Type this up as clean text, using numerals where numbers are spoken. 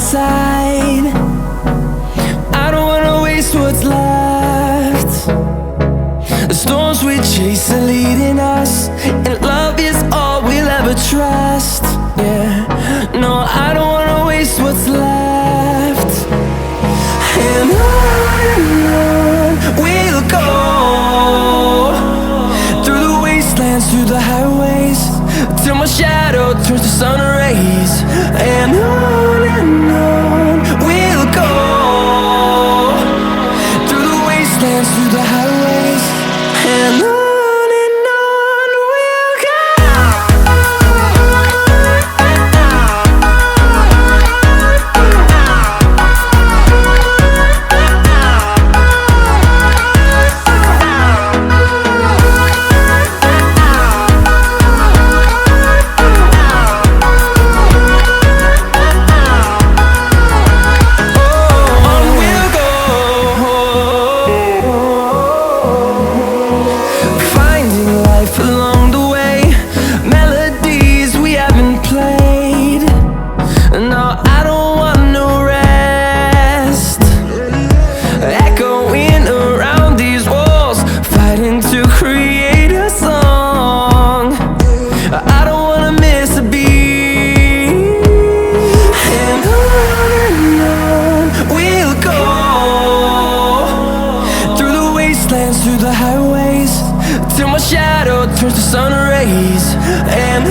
inside. I don't wanna waste what's left. The storms we chase are leading us, and love is all we'll ever trust. Yeah, no, I don't wanna waste what's left. And on we'll go, through the wastelands, through the highways, till my shadow turns to sun rays. And on we'll go, through the wastelands, through the highways, and on. Along the way, melodies we haven't played. No, I don't want no rest. Echoing around these walls, fighting to create a song. I don't wanna miss a beat. And on we'll go, through the wastelands, through the highways, till my shadow turns to sun rays. And